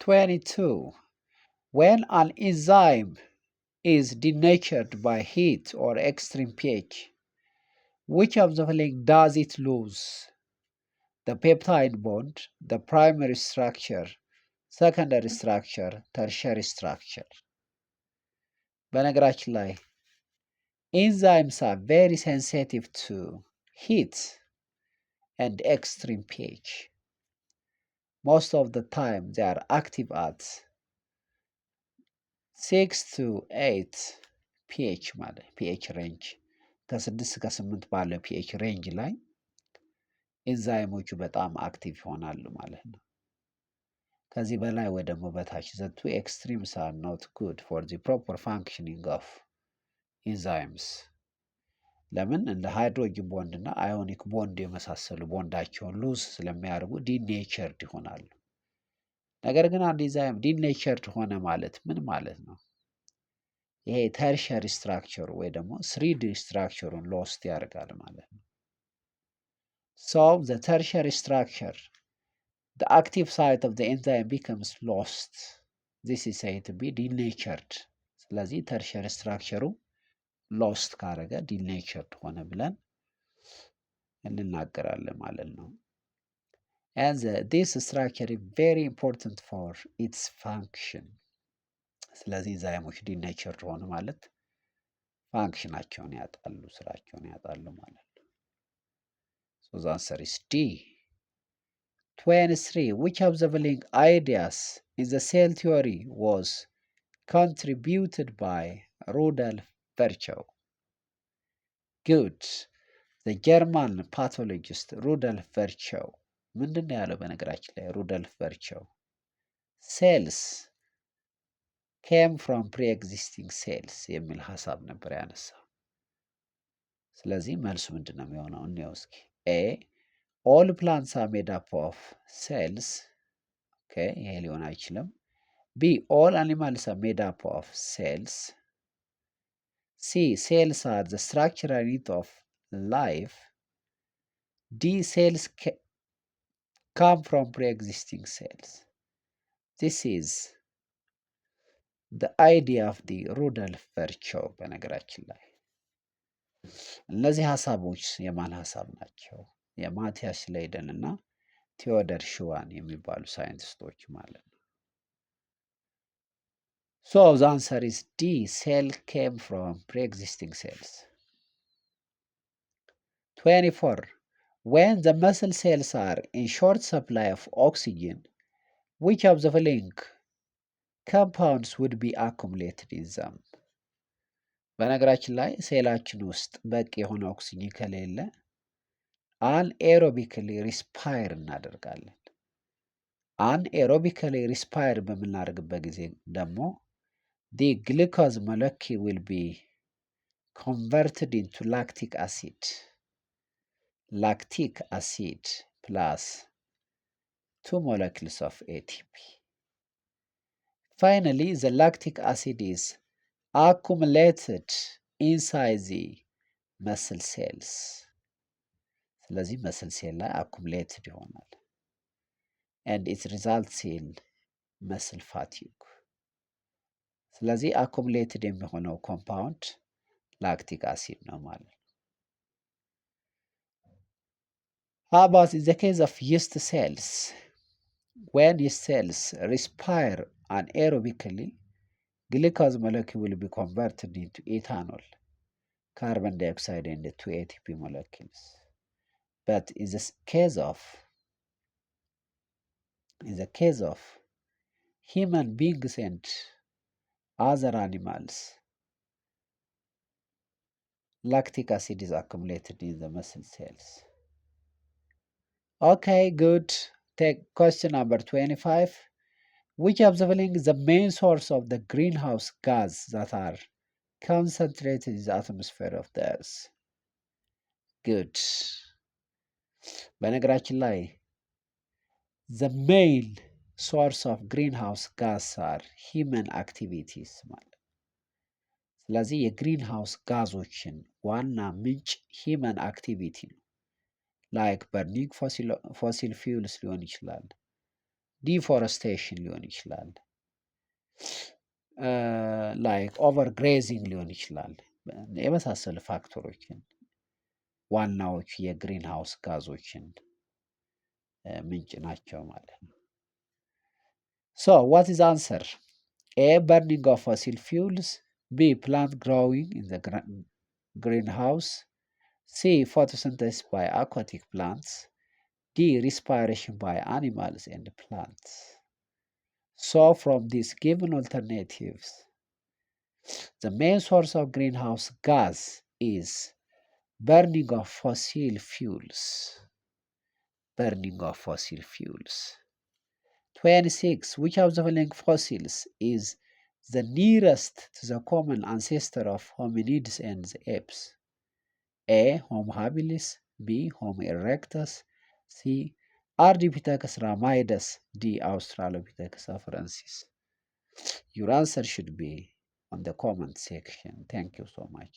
22. When an enzyme is denatured by heat or extreme pH, which of the following does it lose? The peptide bond, the primary structure, secondary structure, tertiary structure. በነገራችን ላይ enzymes are very sensitive to heat and extreme pH. Most of the time they are active at 6 to 8 pH ማለት pH range ከ6 እስከ 8 ባለው pH range ላይ ኤንዛይሞቹ በጣም አክቲቭ ይሆናሉ ማለት ነው። ከዚህ በላይ ወይ ደግሞ በታች the two extremes are not good for the proper functioning of enzymes. ለምን እንደ ሃይድሮጅን ቦንድ እና አዮኒክ ቦንድ የመሳሰሉ ቦንዳቸውን ሉዝ ስለሚያደርጉ ዲኔቸርድ ይሆናሉ። ነገር ግን አንድ ኢንዛይም ዲኔቸርድ ሆነ ማለት ምን ማለት ነው? ይሄ ተርሸሪ ስትራክቸሩ ወይ ደግሞ ስሪዲ ስትራክቸሩን ሎስት ያደርጋል ማለት ነው። So the tertiary structure, the active site of the enzyme becomes lost. This is said to be denatured. ስለዚህ ተርሸሪ ስትራክቸሩ ሎስት ካረገ ዲኔቸርድ ሆነ ብለን እንናገራለን ማለት ነው። And this structure is very important for its function. ስለዚህ ኢንዛይሞች ዲኔቸርድ ሆነ ማለት ፋንክሽናቸውን ያጣሉ፣ ስራቸውን ያጣሉ ማለት ነው። So the answer is D. 23. Which of the following ideas in the cell theory was contributed by Rudolf Virchow? Good. The German pathologist Rudolf Virchow ምንድን ነው ያለው? በነገራችን ላይ ሩዶልፍ ቨርቾው ሴልስ came from pre-existing cells የሚል ሀሳብ ነበር ያነሳው። ስለዚህ መልሱ ምንድን ነው የሚሆነው? እንየው እስኪ። ኤ all plants are made up of cells. ኦኬ፣ ይሄ ሊሆን አይችልም። ቢ all animals are made up of cells. ሲ cells are the structural unit of life. D cells come from pre-existing cells. This is the idea of the Rudolf Virchow በነገራችን ላይ እነዚህ ሀሳቦች የማን ሀሳብ ናቸው? የማቲያስ ሌይደን እና ቴዎደር ሽዋን የሚባሉ ሳይንቲስቶች ማለት ነው። So the answer is D. Cell came from pre-existing cells. 24. When the muscle cells are in short supply of oxygen, which of the following compounds would be accumulated in them? በነገራችን ላይ ሴላችን ውስጥ በቂ የሆነ ኦክሲጅን ከሌለ አንኤሮቢክሊ ሪስፓየር እናደርጋለን። አንኤሮቢክሊ ሪስፓየር በምናደርግበት ጊዜ ደግሞ the glucose molecule will be converted into lactic acid. Lactic acid plus 2 molecules of ATP. Finally, the lactic acid is accumulated inside the muscle cells. ስለዚህ መስል ሴል ላይ አኩሙሌትድ ይሆናል and it results in muscle fatigue. ስለዚህ አኩሙሌትድ የሚሆነው ኮምፓውንድ ላክቲክ አሲድ ነው ማለት ነው። How about in the case of yeast cells? When yeast cells respire anaerobically, glucose molecule will be converted into ethanol, carbon dioxide, and 2 ATP molecules. But in the case of human beings and other animals, lactic acid is accumulated in the muscle cells. Okay, good. Take question number 25. Which of the following is the main source of the greenhouse gas that are concentrated in the atmosphere of the earth? Good. በነገራችን ላይ the main source of greenhouse gas are human activities ማለት። ስለዚህ የግሪንሃውስ ጋዞችን ዋና ምንጭ ሂመን አክቲቪቲ ነው። ላይክ በርኒንግ ፎሲል ፊውልስ ሊሆን ይችላል። ዲፎረስቴሽን ሊሆን ይችላል። ላይክ ኦቨር ግሬዚንግ ሊሆን ይችላል። የመሳሰሉ ፋክተሮችን ዋናዎቹ የግሪን ሃውስ ጋዞችን ምንጭ ናቸው ማለት ነው። ሶ ዋት ኢዝ አንሰር? ኤ በርኒንግ ኦፍ ፎሲል ፊውልስ፣ ቢ ፕላንት ግሮዊንግ ኢን ዘ ግሪን ሃውስ፣ ሲ ፎቶሲንተሲስ ባይ አኳቲክ ፕላንትስ፣ ዲ respiration by animals and plants. So from these given alternatives, the main source of greenhouse gas is burning of fossil fuels. Burning of fossil fuels. 26. Which of the following fossils is the nearest to the common ancestor of hominids and the apes? A. Homo habilis, B. Homo erectus, C. Ardipithecus ramidus, D. Australopithecus afarensis. Your answer should be on the comment section. Thank you so much.